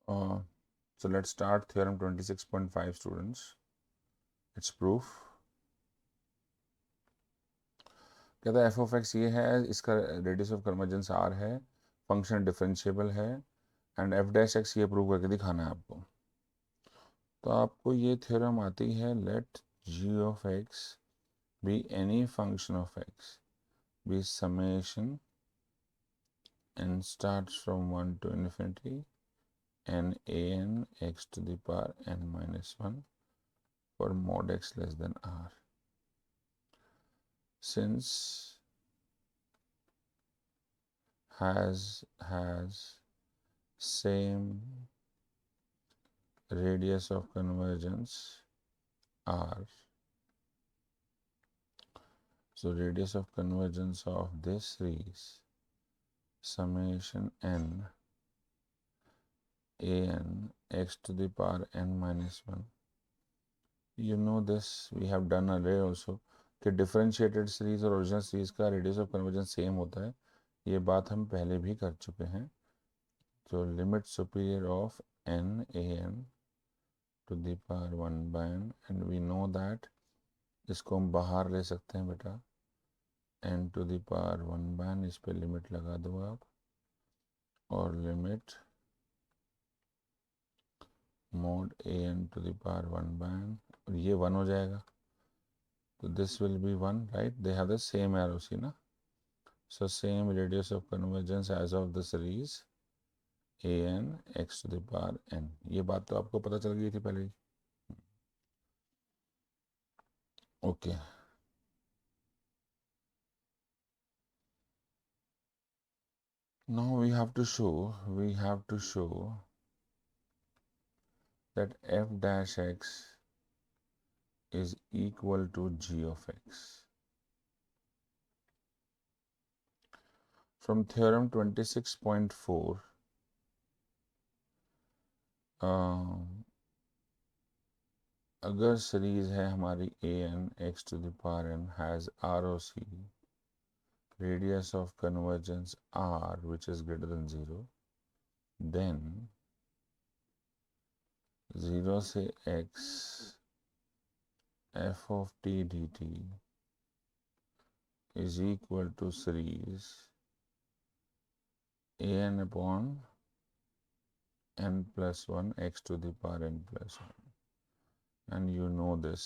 So let's start theorem 26.5 students. Its proof. कहता है F of x ये है, इसका रेडियस ऑफ कन्वर्जेंस आर है, फंक्शन डिफरेंशिएबल है एंड एफ डैश एक्स ये प्रूव करके दिखाना है आपको। तो आपको ये थ्योरम आती है, let g of x be any function of x be summation n starts from 1 to infinity n a n x to the power n minus 1 for mod x less than r. Since has same radius of convergence r, so radius of convergence of this series summation n a n x to the power n minus 1, you know this we have done earlier also कि differentiated series और original series का radius of convergence same होता है, ये बात हम पहले भी कर चुके हैं। तो limit superior of n a n to the power 1 by n and we know that इसको हम बाहर ले सकते हैं बेटा, n to the power 1 by n, इस पे लिमिट लगा दो आप और limit mod a n to the power 1 by n और ये 1 हो जाएगा, तो this will be 1, right, they have the same R O C ना, so same radius of convergence as of the series a n x to the power n, ये बात तो आपको पता चल गई थी पहले ही। Okay now we have to show that f dash x is equal to g of x from theorem 26.4. अगर सीरीज है हमारी a n x to the power n has ROC, radius of convergence r which is greater than 0, then 0 से x f of t dt is equal to series a n upon n plus 1 x to the power n plus 1, and you know this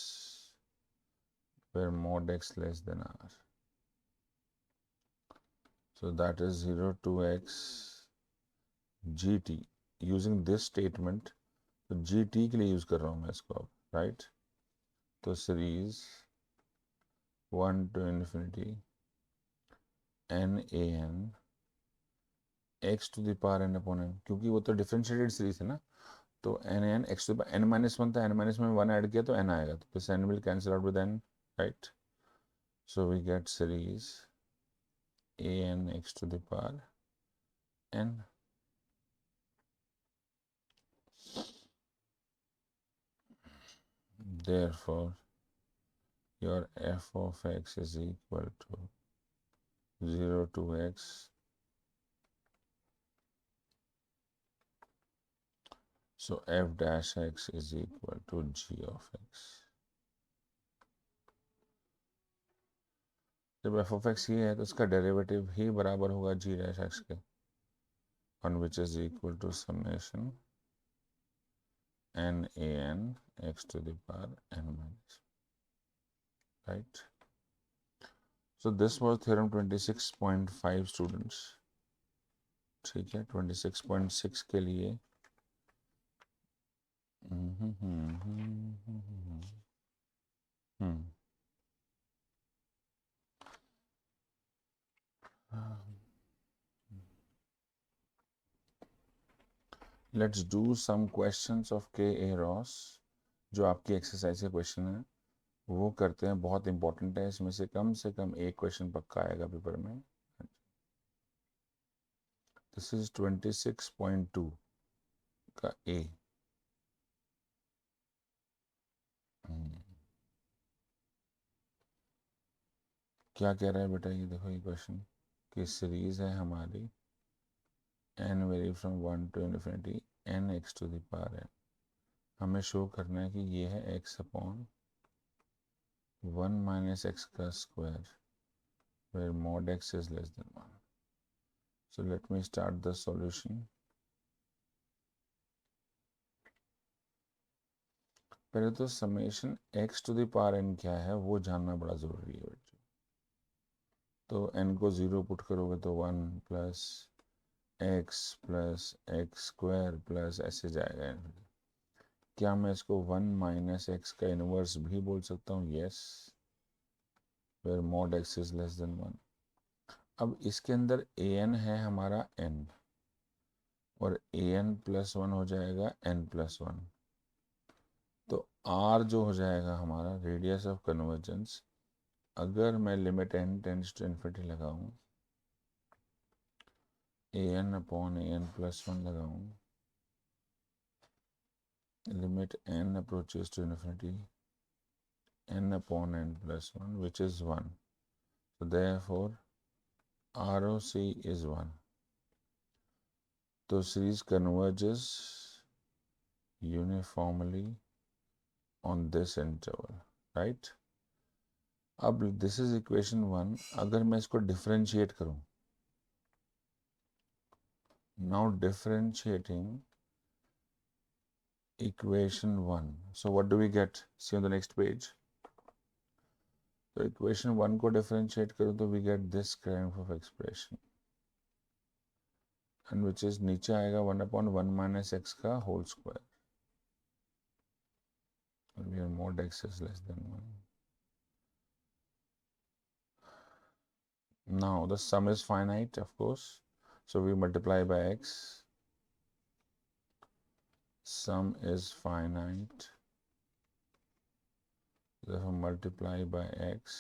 where mod x less than r, so that is 0 to x gt using this statement, तो gt के लिए use कर रहा हूँ मैं इसको अब, right, तो series 1 to infinity n a n x to the power n upon n, क्योंकि वो तो डिफरेंशिएटेड सीरीज है ना, तो n n x to the n minus 1 था, n minus में 1 ऐड किया तो n आएगा, तो this n will cancel out with n, right, so we get series a n x to the power n. Therefore your f of x is equal to 0 to x, so f dash x is equal to g of x. जब f of x ये है तो इसका derivative ही बराबर होगा g dash x के, on which is equal to summation n a n x to the power n minus, right. So this was theorem 26.5 students, ठीक है, 26.6 के लिए let's do some questions of K A Ross, जो आपकी exercise के question है वो करते हैं, बहुत इंपॉर्टेंट है, इसमें से कम एक क्वेश्चन पक्का आएगा पेपर में। दिस इज 26.2 का ए। क्या कह रहा है बेटा, ये देखो ये क्वेश्चन कि सीरीज है हमारी n vary from 1 to infinity n x to the power n. हमें शो करना है कि ये है एक्स अपॉन 1 माइनस एक्स का square where mod x is less than 1. So let me start the solution. पहले तो summation x to the power n क्या है वो जानना बड़ा ज़रूरी है बच्चों। तो n को 0 पुट करोगे तो 1 प्लस एक्स स्क्वायर प्लस ऐसे जाएगा। क्या मैं इसको 1 माइनस एक्स का इनवर्स भी बोल सकता हूँ? Yes, where mod x is less than 1। अब इसके अंदर ए एन है हमारा n, और ए एन प्लस 1 हो जाएगा n प्लस 1। तो r जो हो जाएगा हमारा रेडियस ऑफ कन्वर्जेंस, अगर मैं limit n tends to infinity लगाऊं, a n upon a n plus 1 लगाऊं, limit n approaches to infinity n upon n plus 1, which is 1. So therefore ROC is 1. So series converges uniformly on this interval, right? अब this is equation 1. अगर मैं इसको differentiate करूं, now differentiating equation 1. So what do we get? See on the next page. So equation 1 को differentiate करूं तो we get this kind of expression, and which is नीचे आएगा 1 upon 1 minus x का whole square. Where mod x is less than 1. Now the sum is finite, of course, so we multiply by x. Sum is finite, therefore multiply by x.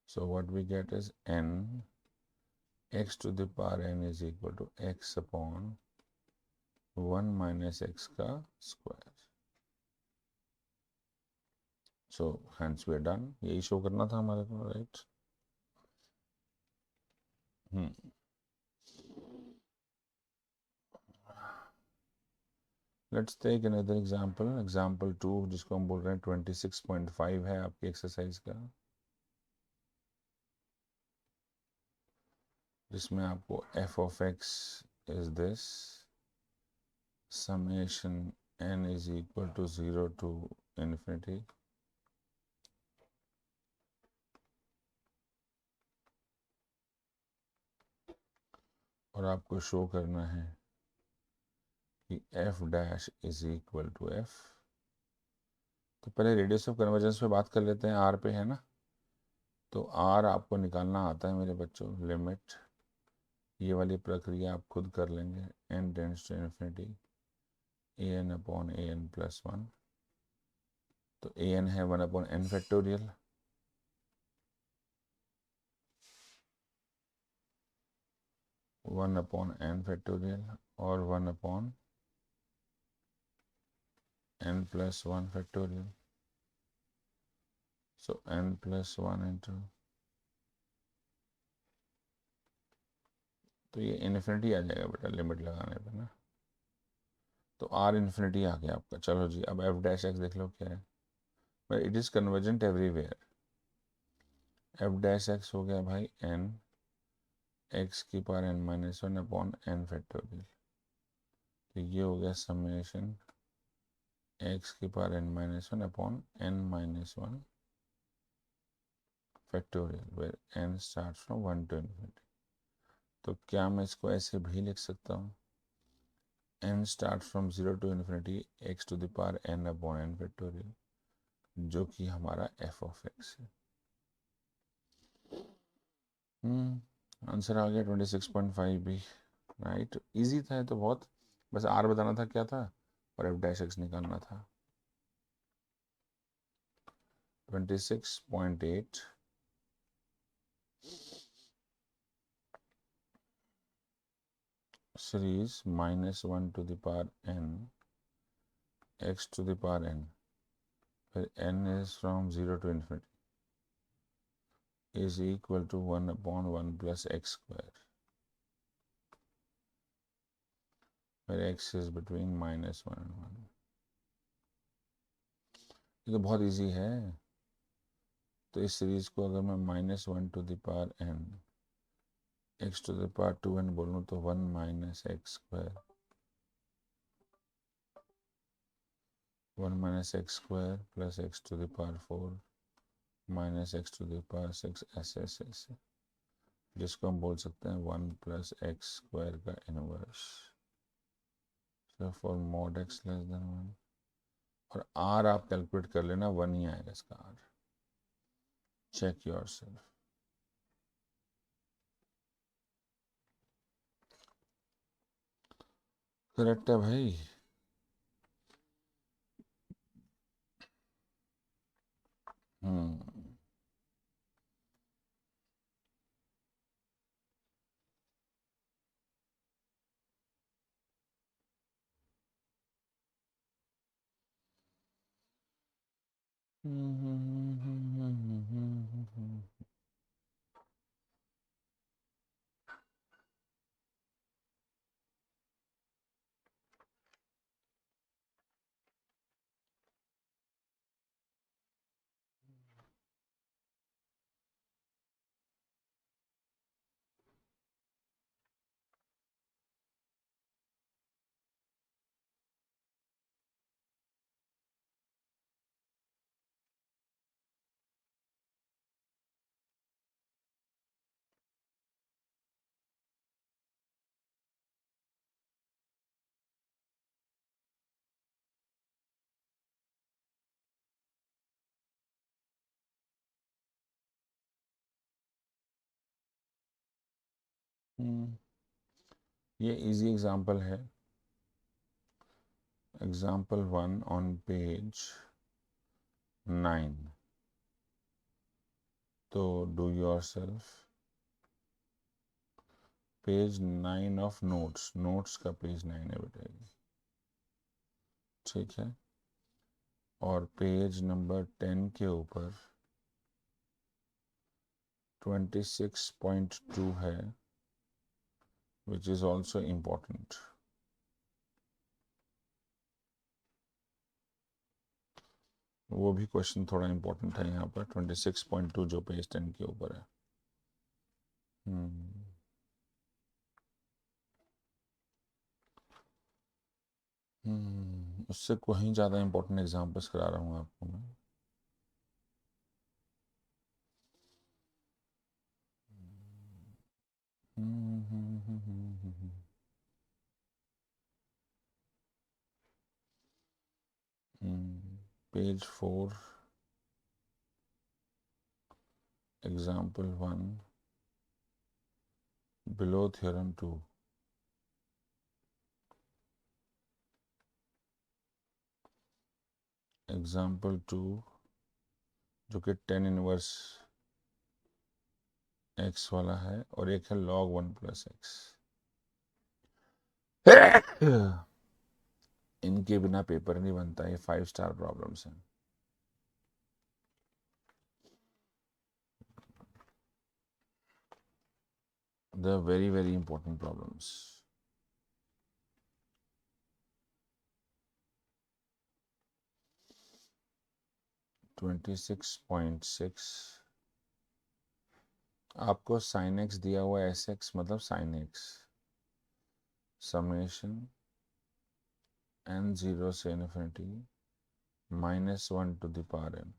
So what we get is n x to the power n is equal to x upon 1 minus x का square. So hence we are done. यही show करना था हमारे को, right? Let's take another example. Example 2, जिसको हम बोल रहे हैं 26.5 है आपकी एक्सरसाइज का, जिसमें आपको f of x is this summation n is equal to 0 to infinity और आपको शो करना है कि f dash is equal to f। तो पहले रेडियस ऑफ कन्वर्जेंस पे बात कर लेते हैं, r पे है ना। तो r आपको निकालना आता है मेरे बच्चों, लिमिट, ये वाली प्रक्रिया आप खुद कर लेंगे, n tends to infinity a n upon a n plus 1। तो ए एन है 1 upon n factorial, one upon n factorial और 1 अपॉन n प्लस 1 factorial. So n plus 1 into, तो ये इन्फिनिटी आ जाएगा बेटा लिमिट लगाने पे ना। तो r इन्फिनिटी आ गया आपका। चलो जी, अब f डैश एक्स देख लो क्या है। But it is convergent everywhere. f dash x हो गया भाई n x की power n minus 1 upon n factorial. तो ये हो गया समेशन x की power n minus 1 upon n minus 1 factorial, where n start from 1 to infinity। तो क्या मैं इसको ऐसे भी लिख सकता हूँ, n start from 0 to infinity x to the power n upon n factorial, जो कि हमारा f of x है। आंसर आ गया 26.5 भी, राइट। इजी था तो बहुत, बस r बताना था क्या था और f डैश x निकालना था। 26.8 series minus 1 to the power n x to the power n, where n is from 0 to infinity, is equal to 1 upon 1 plus x square। where x is between -1 and 1. ये तो बहुत easy है। तो इस series को अगर मैं -1 to the power n x to the power 2n बोलूँ तो 1 - x square 1 - x square plus x to the power 4 minus x to the power 6 ऐसे ऐसे ऐसे, जिसको हम बोल सकते हैं 1 plus x square का inverse. so for mod x less than 1 और r आप कैलकुलेट कर लेना, 1 ही आएगा इसका r। Check yourself. Correct है भाई। हम्म ये इजी एग्जांपल है। Example 1 on page 9। तो do yourself page 9 of notes, notes का पेज 9 है बेटा ये, ठीक है। और पेज नंबर 10 के ऊपर 26.2 है, विच इज ऑल्सो इम्पॉर्टेंट। वो भी क्वेश्चन थोड़ा इम्पोर्टेंट है यहाँ पर, 26.2 जो पेज 10 के ऊपर है। उससे कहीं ज़्यादा इम्पोर्टेंट एग्जाम्पल्स करा रहा हूँ आपको मैं। Page 4 example 1 below theorem 2। Example 2 जो कि 10 इनवर्स x वाला है, और एक है log 1 + x। इनके बिना पेपर नहीं बनता, ये 5 स्टार प्रॉब्लम्स हैं। They are very very important problems. (26.6) आपको sin x दिया हुआ है, sx मतलब sin x, समेशन n0 से infinity -1 to the power n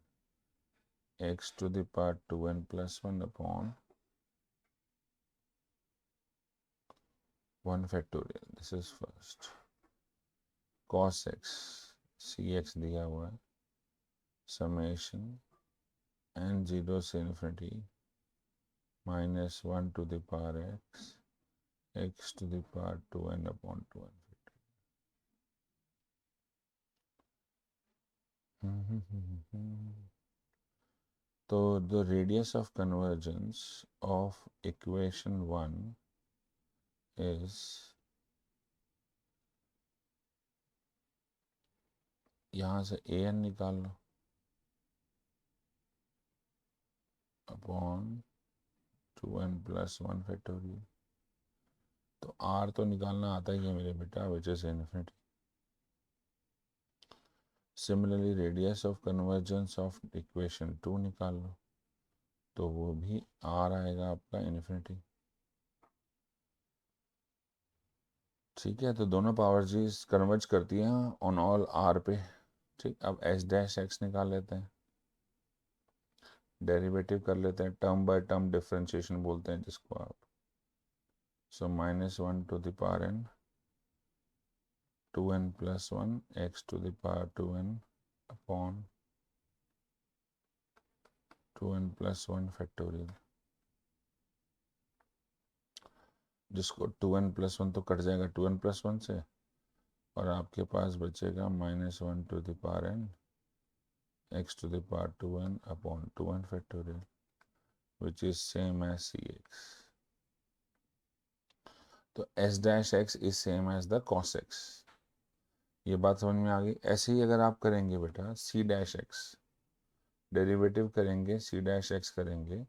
x to the power 2n + 1 upon 1 factorial। This is first. cos x cx दिया हुआ है, summation n0 से infinity -1 to the power x to the power 2n upon 2n। तो the radius of convergence of equation 1 is, यहाँ से an निकाल लो upon 2n + 1 factorial. तो are तो निकालना आता ही है मेरे बेटा, which is infinity. Similarly radius of convergence of equation 2 निकाल लो, तो वो भी आर आएगा आपका इन्फिनिटी। ठीक है, तो दोनों पावर जी कन्वर्ज करती हैं ऑन ऑल आर पे। ठीक, अब एच डैश एक्स निकाल लेते हैं, डेरिवेटिव कर लेते हैं, टर्म बाय टर्म डिफरेंशिएशन बोलते हैं जिसको आप। So -1 to the power n 2n + 1 x to the power 2n upon 2n + 1 factorial, जिसको 2n + 1 तो कट जाएगा 2n + 1 से, और आपके पास बचेगा -1 to the power n x to the power 2n upon 2n factorial, which is same as cx। तो s dash x is same as the cos x। ये बात समझ में आ गई। ऐसे ही अगर आप करेंगे बेटा सी डैश एक्स, डेरिवेटिव करेंगे सी डैश एक्स करेंगे,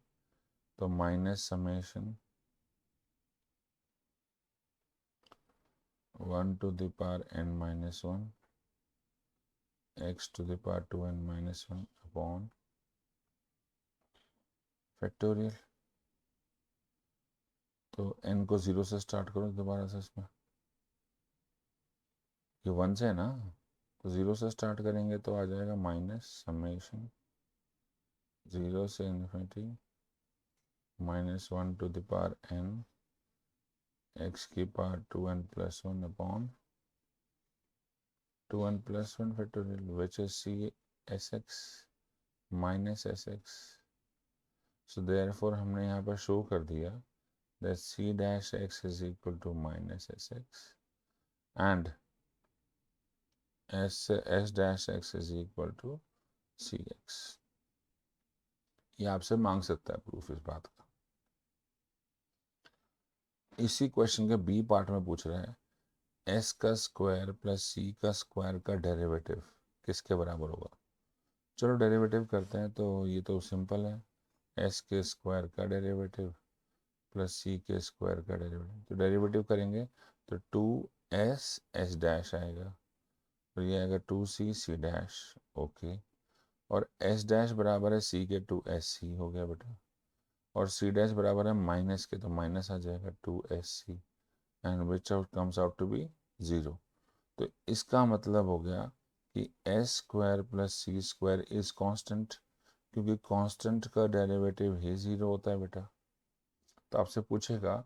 तो -1 to the power n-1 x to the power 2n-1 upon factorial. तो n को 0 से स्टार्ट करो दोबारा से, इसमें ये 1 से है ना, तो 0 से स्टार्ट करेंगे तो आ जाएगा -0 से infinity -1 to the power n x की power 2n + 1 upon 2n + 1 factorial, which is c s x -sx। So therefore हमने यहाँ पर शो कर दिया that c dash x is equal to -sx and s dash x is equal to cx। ये आपसे मांग सकता है प्रूफ इस बात का। इसी क्वेश्चन के बी पार्ट में पूछ रहा है s का स्क्वायर प्लस c का स्क्वायर का डेरिवेटिव किसके बराबर होगा। चलो डेरिवेटिव करते हैं, तो ये तो सिंपल है, s के स्क्वायर का डेरिवेटिव प्लस c के स्क्वायर का डेरिवेटिव। तो डेरिवेटिव करेंगे तो 2s s डैश आएगा, तो ये आएगा 2c c डैश। ओके, और s डैश बराबर है c के 2sc हो गया बेटा, और c डैश बराबर है माइनस के, तो माइनस आ जाएगा 2sc and which out comes out to be 0। तो इसका मतलब हो गया कि s square plus c square is constant, क्योंकि कांस्टेंट का डेरिवेटिव ही 0 होता है बेटा। तो आपसे पूछेगा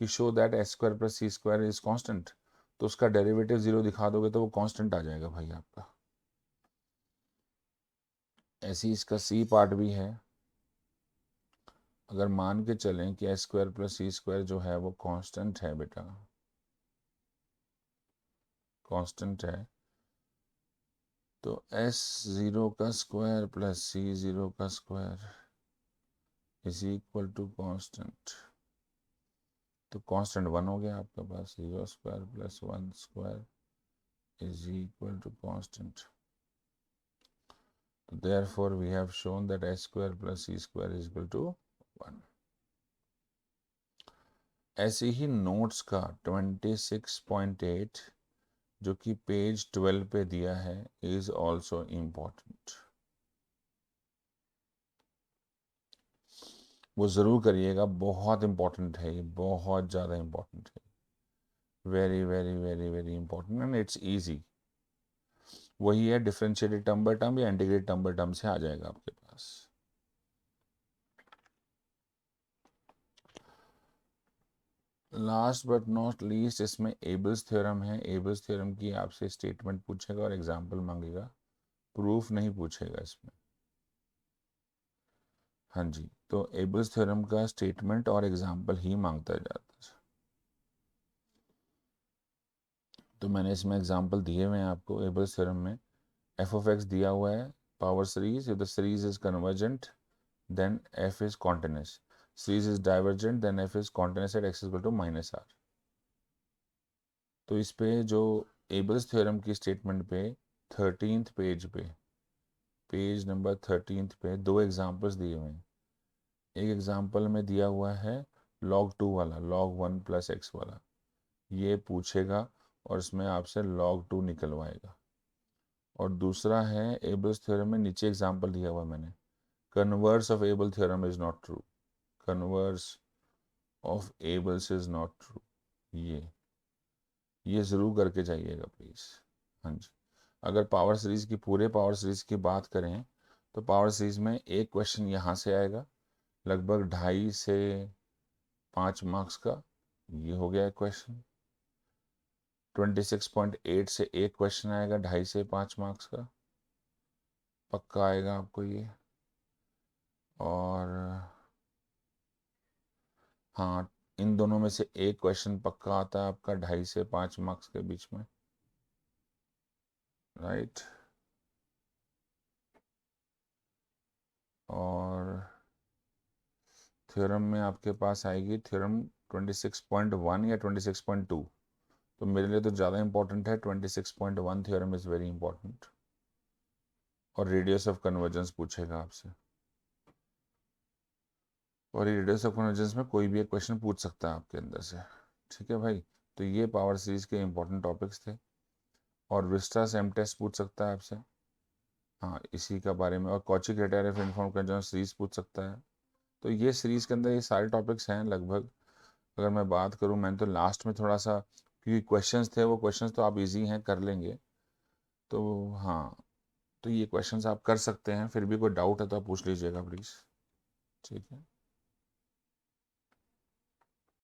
कि show that s square plus c square is constant, तो उसका डेरिवेटिव 0 दिखा दोगे तो वो कांस्टेंट आ जाएगा भाई आपका। ऐसे ही इसका सी पार्ट भी है। अगर मान के चलें कि S square plus c square जो है वो कांस्टेंट है बेटा, कांस्टेंट है, तो एस 0 का स्क्वायर प्लस सी 0 का square is equal to constant. तो कांस्टेंट 1 हो गया आपके पास, 0 square plus 1 square is equal to constant. Therefore, we have shown that s square plus c square is equal to 1। ऐसे ही नोट्स का 26.8 जो कि पेज 12 पे दिया है इज ऑल्सो इम्पॉर्टेंट, वो ज़रूर करिएगा, बहुत इंपॉर्टेंट है ये, बहुत ज़्यादा इंपॉर्टेंट है, very very very very important and it's easy. वही है डिफरेंशिएटेड टर्म बाय टर्म या इंटीग्रेटेड टर्म बाय टर्म से आ जाएगा आपके पास। लास्ट बट नॉट लीस्ट इसमें एबल्स थ्योरम है। एबल्स थ्योरम की आपसे स्टेटमेंट पूछेगा और एग्जांपल मांगेगा, प्रूफ नहीं पूछेगा इसमें। हाँ जी, तो एबल्स थ्योरम का स्टेटमेंट और एग्जांपल ही मांगता जाता है। तो मैंने इसमें एग्जांपल दिए हुए हैं आपको। एबल्स थ्योरम में एफ ऑफ एक्स दिया हुआ है, power series, if the series is convergent then f is continuous, series is divergent then f is continuous at x equal to -r। तो इस पे जो एबल्स थ्योरम की स्टेटमेंट पे 13th पेज पे, पेज नंबर 13th पे दो एग्जांपल्स दिए हुए हैं। एक एग्जांपल में दिया हुआ है log 2 वाला, log 1 + x वाला, ये पूछेगा और इसमें आपसे log 2 निकलवाएगा। और दूसरा है एबल्स थ्योरम में नीचे एग्जांपल दिया हुआ मैंने, converse of Abel theorem is not true, converse of Abel's is not true. ये ज़रूर करके जाइएगा प्लीज़। हाँ जी, अगर पावर सीरीज़ की, पूरे पावर सीरीज़ की बात करें तो पावर सीरीज़ में एक क्वेश्चन यहाँ से आएगा लगभग 2.5 से 5 मार्क्स का, ये हो गया एक क्वेश्चन। 26.8 से एक क्वेश्चन आएगा 2.5 से 5 मार्क्स का, पक्का आएगा आपको ये। और हाँ, इन दोनों में से एक क्वेश्चन पक्का आता है आपका 2.5 से 5 मार्क्स के बीच में, राइट। और थ्योरम में आपके पास आएगी थ्योरम 26.1 या 26.2, तो मेरे लिए तो ज़्यादा इंपॉर्टेंट है 26.1 थ्योरम इज़ वेरी इंपॉर्टेंट। और रेडियस ऑफ कन्वर्जेंस पूछेगा आपसे, और ये रेडियस ऑफ कन्वर्जेंस में कोई भी एक क्वेश्चन पूछ सकता है आपके अंदर से, ठीक है भाई। तो ये पावर सीरीज के इंपॉर्टेंट टॉपिक्स थे। और विस्टा सेम टेस्ट पूछ सकता है आपसे, हाँ इसी का बारे में। और Cauchy criteria of uniform convergence series पूछ सकता है। तो ये सीरीज के अंदर ये सारे टॉपिक्स हैं लगभग। अगर मैं बात करूँ, मैंने तो लास्ट में थोड़ा सा, क्योंकि क्वेश्चंस थे, वो क्वेश्चंस तो आप इजी हैं, कर लेंगे। तो हाँ, तो ये क्वेश्चंस आप कर सकते हैं, फिर भी कोई डाउट है तो आप पूछ लीजिएगा प्लीज़, ठीक है।